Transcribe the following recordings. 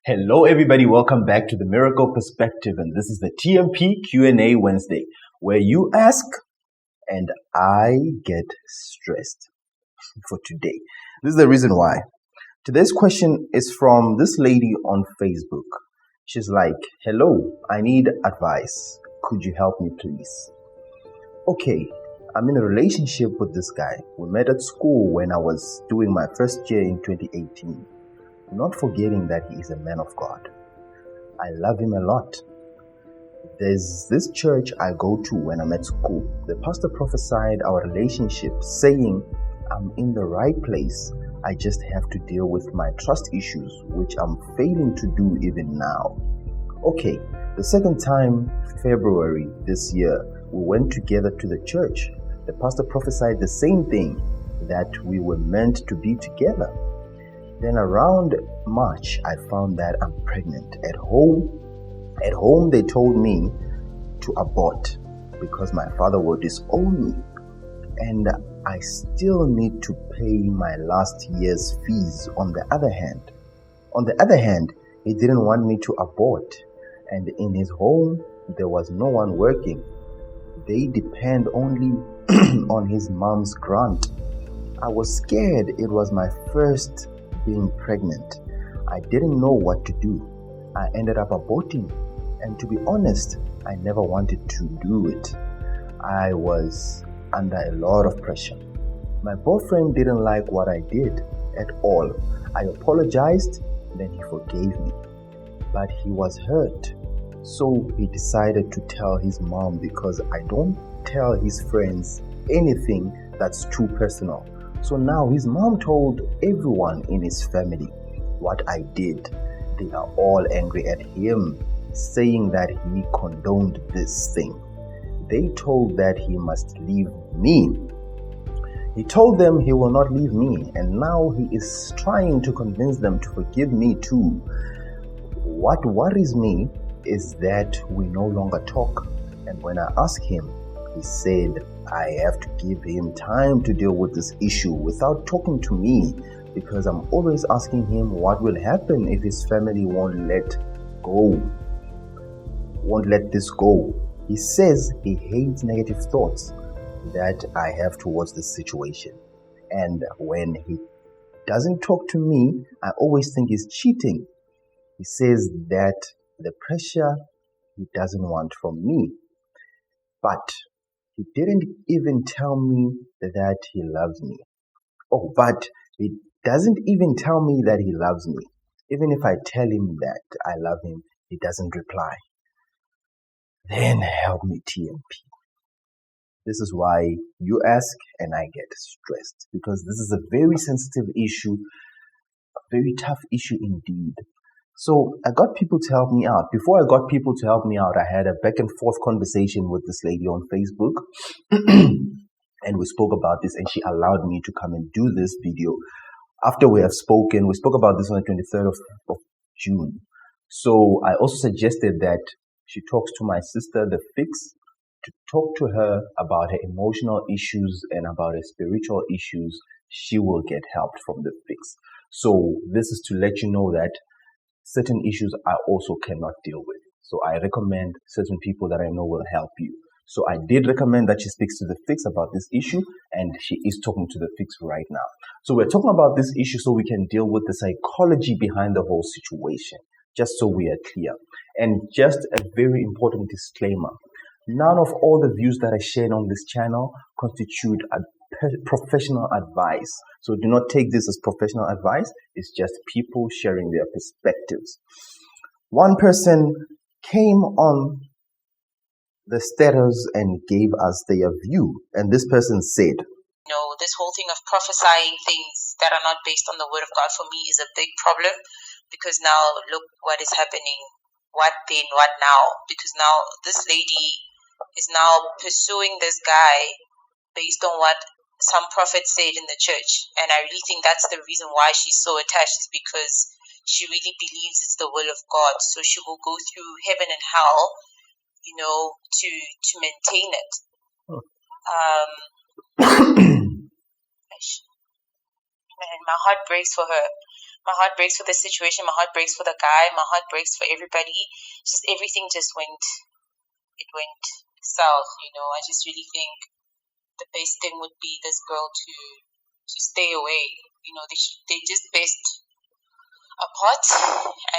Hello everybody, welcome back to the Miracle Perspective, and this is the TMP Q&A Wednesday where you ask and I get stressed for today. This is the reason why. Today's question is from this lady on Facebook. She's like, hello, I need advice. Could you help me please? Okay, I'm in a relationship with this guy. We met at school when I was doing my first year in 2018. Not forgetting that he is a man of God. I love him a lot. There's this church I go to when I'm at school. The pastor prophesied our relationship, saying I'm in the right place. I just have to deal with my trust issues, which I'm failing to do even now. Okay, the second time, February this year, we went together to the church. The pastor prophesied the same thing, that we were meant to be together. Then around March, I found that I'm pregnant. At home, they told me to abort because my father will disown me. And I still need to pay my last year's fees on the other hand. He didn't want me to abort. And in his home, there was no one working. They depend only on his mom's grant. I was scared. It was my first being pregnant. I didn't know what to do. I ended up aborting, and to be honest, I never wanted to do it. I was under a lot of pressure. My boyfriend didn't like what I did at all. I apologized, then he forgave me, but he was hurt. So he decided to tell his mom, because I don't tell his friends anything that's too personal. So now his mom told everyone in his family what I did. They are all angry at him, saying that he condoned this thing. They told that he must leave me. He told them he will not leave me, and now he is trying to convince them to forgive me too. What worries me is that we no longer talk, and when I ask him, he said I have to give him time to deal with this issue without talking to me, because I'm always asking him what will happen if his family won't let this go. He says he hates negative thoughts that I have towards this situation. And when he doesn't talk to me, I always think he's cheating. He says that the pressure he doesn't want from me. But he didn't even tell me that he loves me. But he doesn't even tell me that he loves me. Even if I tell him that I love him, he doesn't reply. Then help me, TMP. This is why you ask and I get stressed, because this is a very sensitive issue, a very tough issue indeed. So I got people to help me out. Before I got people to help me out, I had a back and forth conversation with this lady on Facebook. And we spoke about this, and she allowed me to come and do this video. After we have spoken, we spoke about this on the 23rd of June. So I also suggested that she talks to my sister, the Fix, to talk to her about her emotional issues and about her spiritual issues. She will get help from the Fix. So this is to let you know that certain issues I also cannot deal with. So I recommend certain people that I know will help you. So I did recommend that she speaks to the Fix about this issue, and she is talking to the Fix right now. So we're talking about this issue so we can deal with the psychology behind the whole situation, just so we are clear. And just a very important disclaimer. None of all the views that are shared on this channel constitute professional advice. So do not take this as professional advice. It's just people sharing their perspectives. One person came on the status and gave us their view, and this person said, this whole thing of prophesying things that are not based on the word of God for me is a big problem, because now look what is happening. What then? What now? Because now this lady is now pursuing this guy based on what some prophet said in the church. And I really think that's the reason why she's so attached, is because she really believes it's the will of God. So she will go through heaven and hell, to maintain it. And my heart breaks for her. My heart breaks for the situation. My heart breaks for the guy. My heart breaks for everybody. Just everything just went south. I just really think the best thing would be this girl to stay away. They just best apart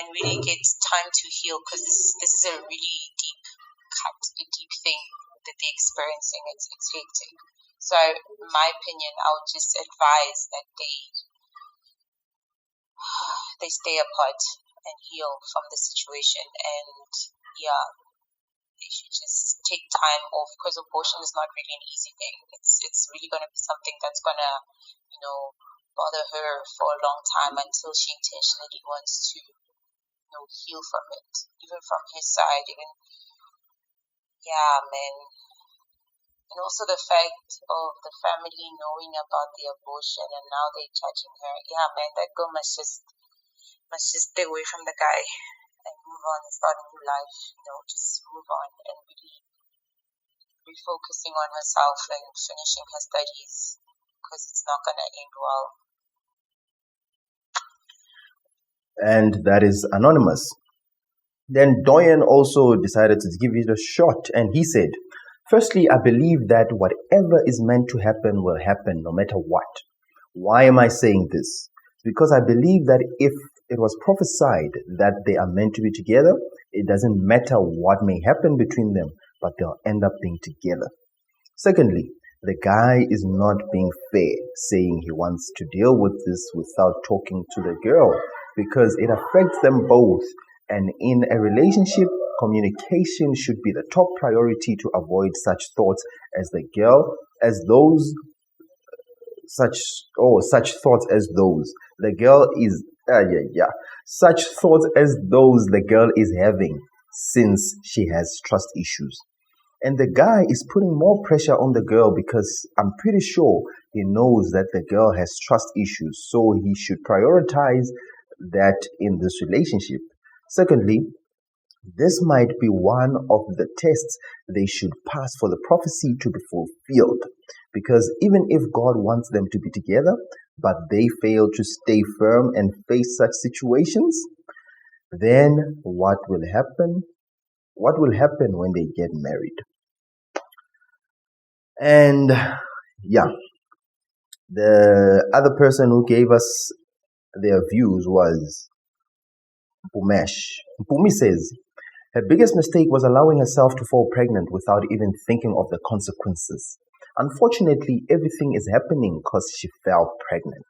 and really get time to heal, because this is a really deep cut, a deep thing that they're experiencing. It's hectic. So, in my opinion, I would just advise that they stay apart and heal from the situation. And yeah, they should just take time off, because abortion is not really an easy thing. It's really going to be something that's going to, bother her for a long time until she intentionally wants to, heal from it, even from his side. Yeah, man. And also the fact of the family knowing about the abortion and now they're judging her. Yeah, man, that girl must just stay away from the guy and move on and start a new life. Just move on and really refocusing on herself and finishing her studies, because it's not gonna end well. And that is anonymous. Then Boyan also decided to give it a shot, and he said, "Firstly, I believe that whatever is meant to happen will happen no matter what. Why am I saying this? Because I believe that if it was prophesied that they are meant to be together, it doesn't matter what may happen between them, but they'll end up being together. Secondly, the guy is not being fair, saying he wants to deal with this without talking to the girl, because it affects them both. And in a relationship, communication should be the top priority to avoid such thoughts as such thoughts as those the girl is such thoughts as those the girl is having, since she has trust issues. And the guy is putting more pressure on the girl because I'm pretty sure he knows that the girl has trust issues, so he should prioritize that in this relationship. Secondly, this might be one of the tests they should pass for the prophecy to be fulfilled. Because even if God wants them to be together, but they fail to stay firm and face such situations, then what will happen? What will happen when they get married? And yeah, the other person who gave us their views was Pumesh. Pumi says, her biggest mistake was allowing herself to fall pregnant without even thinking of the consequences. Unfortunately, everything is happening because she fell pregnant.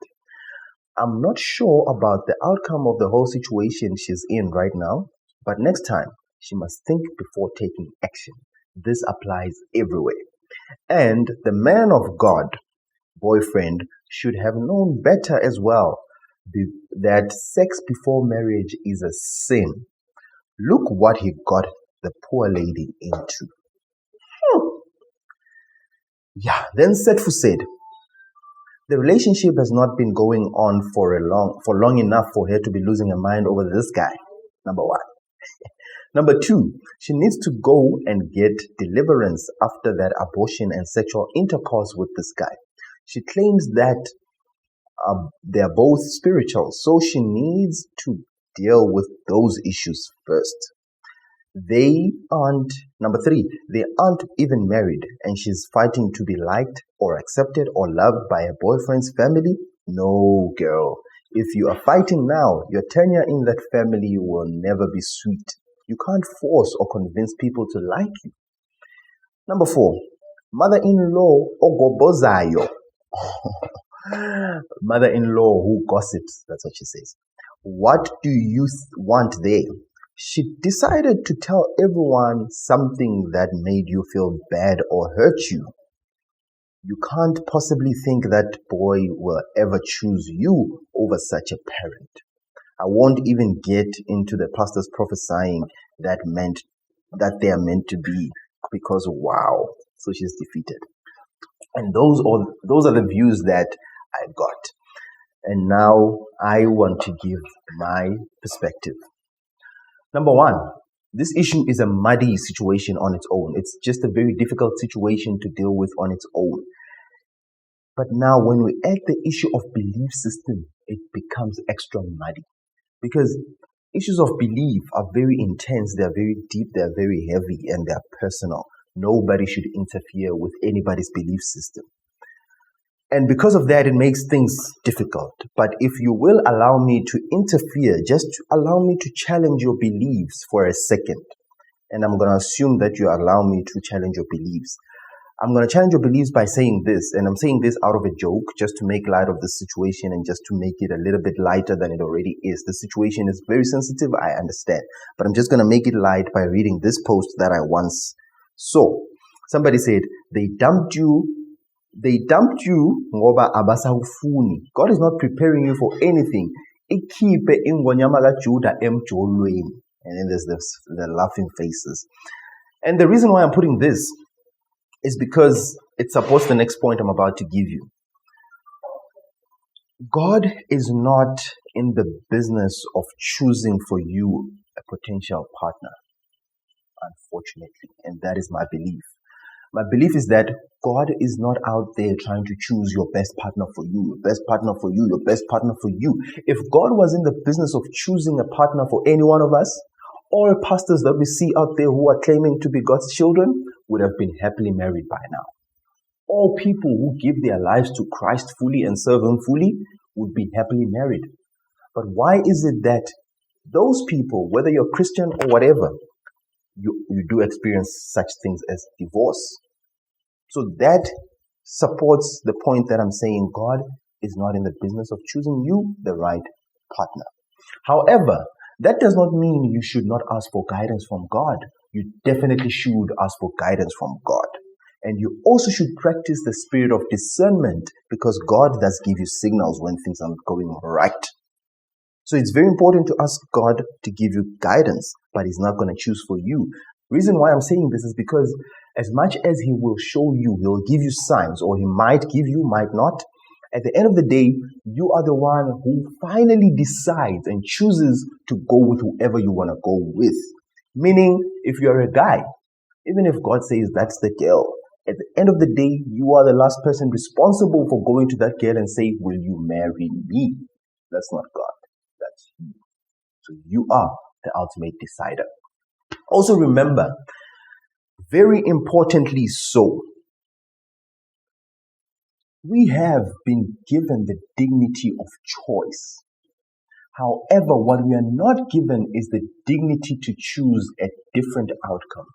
I'm not sure about the outcome of the whole situation she's in right now, but next time she must think before taking action. This applies everywhere. And the man of God, boyfriend, should have known better as well, that sex before marriage is a sin. Look what he got the poor lady into. Yeah, then Setfu said, the relationship has not been going on for long enough for her to be losing her mind over this guy. Number one. Number two, she needs to go and get deliverance after that abortion and sexual intercourse with this guy. She claims that they're both spiritual, so she needs to deal with those issues first. Number three, they aren't even married, and she's fighting to be liked or accepted or loved by her boyfriend's family. No, girl. If you are fighting now, your tenure in that family will never be sweet. You can't force or convince people to like you. Number four, mother-in-law ogobozayo. Mother-in-law who gossips, that's what she says. What do you want there? She decided to tell everyone something that made you feel bad or hurt you. You can't possibly think that boy will ever choose you over such a parent. I won't even get into the pastors prophesying that they are meant to be, because wow, so she's defeated. And those are the views that I got. And now I want to give my perspective. Number one, this issue is a muddy situation on its own. It's just a very difficult situation to deal with on its own. But now when we add the issue of belief system it becomes extra muddy. Because issues of belief are very intense, they are very deep, they are very heavy, and they are personal. Nobody should interfere with anybody's belief system. And because of that, it makes things difficult. But if you will allow me to interfere, just allow me to challenge your beliefs for a second. And I'm going to assume that you allow me to challenge your beliefs. I'm going to challenge your beliefs by saying this, and I'm saying this out of a joke, just to make light of the situation and just to make it a little bit lighter than it already is. The situation is very sensitive, I understand. But I'm just going to make it light by reading this post that I once saw. Somebody said, they dumped you ngoba abasawufuni. God is not preparing you for anything. Ikhiphe ingonyama kaJuda emjolweni. And then there's the laughing faces. And the reason why I'm putting this is because it supports the next point I'm about to give you. God is not in the business of choosing for you a potential partner, unfortunately. And that is my belief. My belief is that God is not out there trying to choose your best partner for you, your best partner for you, your best partner for you. If God was in the business of choosing a partner for any one of us, all pastors that we see out there who are claiming to be God's children would have been happily married by now. All people who give their lives to Christ fully and serve Him fully would be happily married. But why is it that those people, whether you're Christian or whatever, you do experience such things as divorce? So that supports the point that I'm saying God is not in the business of choosing you the right partner. However, that does not mean you should not ask for guidance from God. You definitely should ask for guidance from God. And you also should practice the spirit of discernment, because God does give you signals when things are not going right. So it's very important to ask God to give you guidance, but He's not going to choose for you. Reason why I'm saying this is because as much as He will show you, He'll give you signs, or He might give you, might not. At the end of the day, you are the one who finally decides and chooses to go with whoever you want to go with. Meaning, if you're a guy, even if God says that's the girl, at the end of the day, you are the last person responsible for going to that girl and say, will you marry me? That's not God. That's you. So you are the ultimate decider. Also remember, very importantly so, we have been given the dignity of choice. However, what we are not given is the dignity to choose a different outcome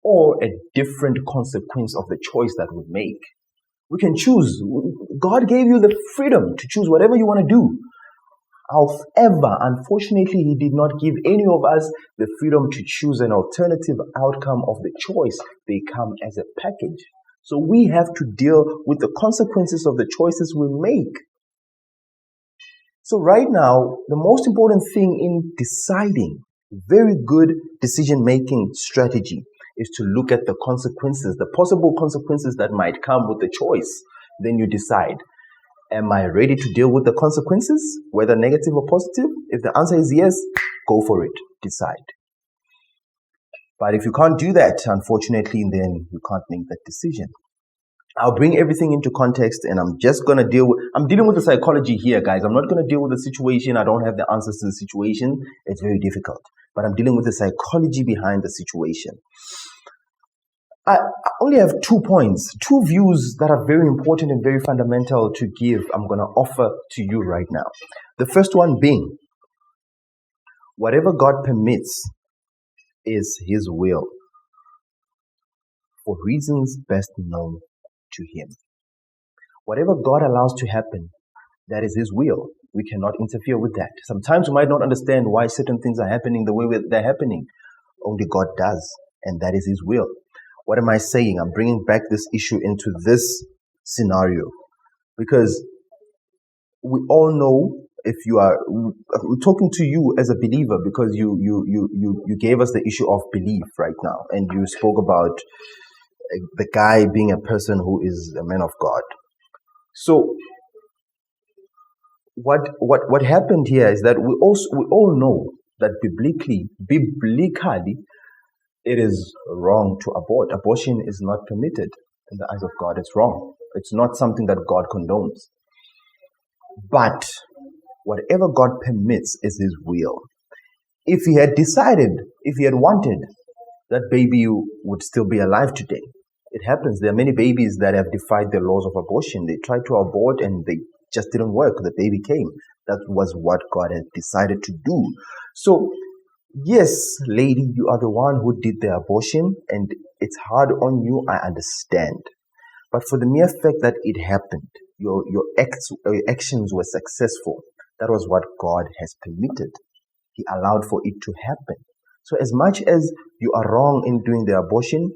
or a different consequence of the choice that we make. We can choose. God gave you the freedom to choose whatever you want to do. However, unfortunately, He did not give any of us the freedom to choose an alternative outcome of the choice. They come as a package. So we have to deal with the consequences of the choices we make. So right now, the most important thing in deciding very good decision-making strategy is to look at the consequences, the possible consequences that might come with the choice. Then you decide, am I ready to deal with the consequences, whether negative or positive? If the answer is yes, go for it. Decide. But if you can't do that, unfortunately, then you can't make that decision. I'll bring everything into context, and I'm dealing with the psychology here, guys. I'm not going to deal with the situation. I don't have the answers to the situation. It's very difficult. But I'm dealing with the psychology behind the situation. I only have 2 points, 2 views that are very important and very fundamental to give. I'm going to offer to you right now. The first one being, whatever God permits is His will, for reasons best known to Him. Whatever God allows to happen, that is His will. We cannot interfere with that. Sometimes we might not understand why certain things are happening the way they're happening. Only God does, and that is His will. What am I saying? I'm bringing back this issue into this scenario because we all know, I'm talking to you as a believer because you gave us the issue of belief right now, and you spoke about the guy being a person who is a man of God. So what happened here is that we all know that biblically it is wrong to abort. Abortion is not permitted in the eyes of God. It's wrong. It's not something that God condones. But whatever God permits is His will. If He had decided, if He had wanted, that baby would still be alive today. It happens. There are many babies that have defied the laws of abortion. They tried to abort and they just didn't work. The baby came. That was what God had decided to do. So, yes, lady, you are the one who did the abortion and it's hard on you. I understand. But for the mere fact that it happened, your actions were successful. That was what God has permitted. He allowed for it to happen. So as much as you are wrong in doing the abortion,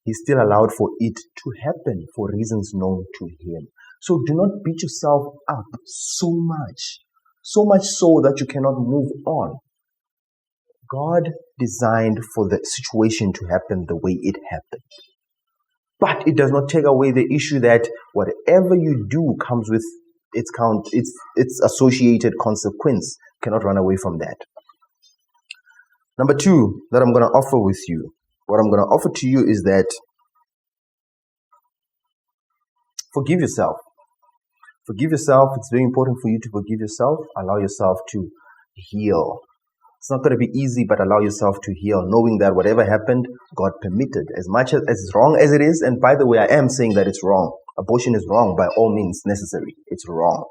He still allowed for it to happen for reasons known to Him. So do not beat yourself up so much so that you cannot move on. God designed for the situation to happen the way it happened. But it does not take away the issue that whatever you do comes with its associated consequence. You cannot run away from that. Number 2 that I'm going to offer with you, what I'm going to offer to you is that forgive yourself. Forgive yourself. It's very important for you to forgive yourself. Allow yourself to heal. It's not going to be easy, but allow yourself to heal, knowing that whatever happened, God permitted. As much as wrong as it is, and by the way, I am saying that it's wrong. Abortion is wrong by all means necessary. It's wrong.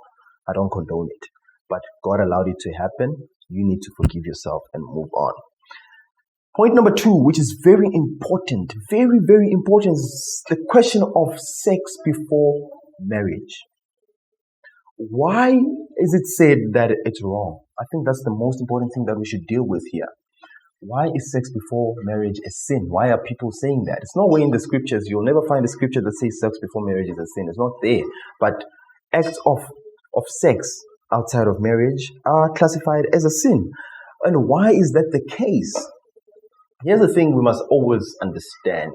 I don't condone it. But God allowed it to happen. You need to forgive yourself and move on. Point number 2, which is very important, very, very important, is the question of sex before marriage. Why is it said that it's wrong? I think that's the most important thing that we should deal with here. Why is sex before marriage a sin? Why are people saying that? It's not way in the scriptures. You'll never find a scripture that says sex before marriage is a sin. It's not there. But acts of sex outside of marriage are classified as a sin. And why is that the case? Here's the thing we must always understand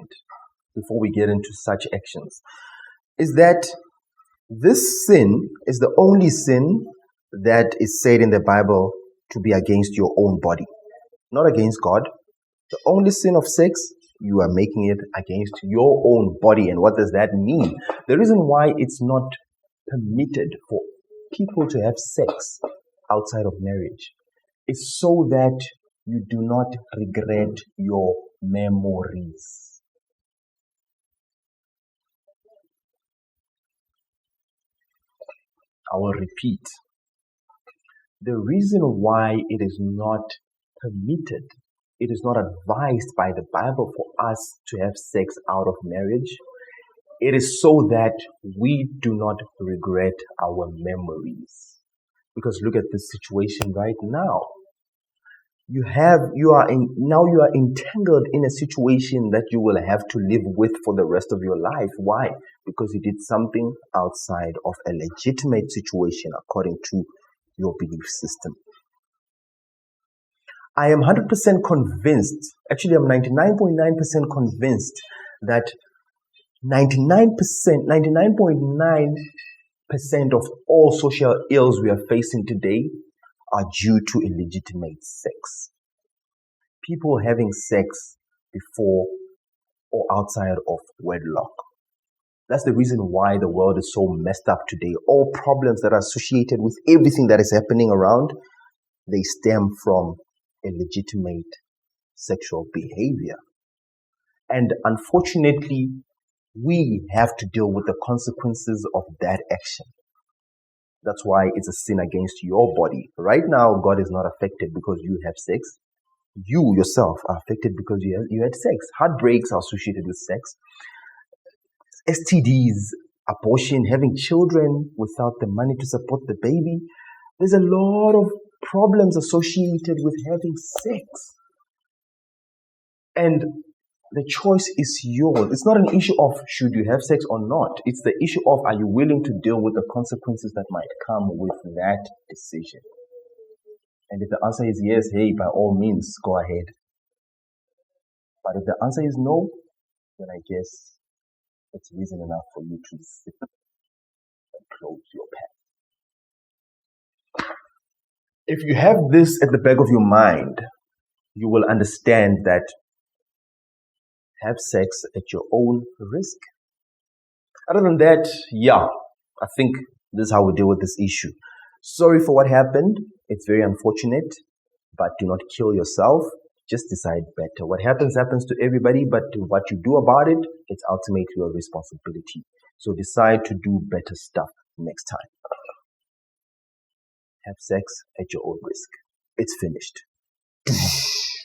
before we get into such actions, is that this sin is the only sin that is said in the Bible to be against your own body, not against God. The only sin of sex, you are making it against your own body. And what does that mean? The reason why it's not permitted for people to have sex outside of marriage is so that you do not regret your memories. I will repeat. The reason why it is not permitted, it is not advised by the Bible for us to have sex out of marriage, it is so that we do not regret our memories. Because look at this situation right now. You are entangled in a situation that you will have to live with for the rest of your life. Why? Because you did something outside of a legitimate situation according to your belief system. I am 100% convinced, actually I'm 99.9% convinced that 99.9% of all social ills we are facing today are due to illegitimate sex. People having sex before or outside of wedlock. That's the reason why the world is so messed up today. All problems that are associated with everything that is happening around, they stem from illegitimate sexual behavior. And unfortunately, we have to deal with the consequences of that action. That's why it's a sin against your body. Right now, God is not affected because you have sex. You yourself are affected because you had sex. Heartbreaks are associated with sex. STDs, abortion, having children without the money to support the baby. There's a lot of problems associated with having sex. And the choice is yours. It's not an issue of should you have sex or not. It's the issue of are you willing to deal with the consequences that might come with that decision. And if the answer is yes, hey, by all means, go ahead. But if the answer is no, then I guess it's reason enough for you to sit and close your path. If you have this at the back of your mind, you will understand that have sex at your own risk. Other than that, I think this is how we deal with this issue. Sorry for what happened. It's very unfortunate, but do not kill yourself. Just decide better. What happens to everybody, but what you do about it, it's ultimately your responsibility. So decide to do better stuff next time. Have sex at your own risk. It's finished.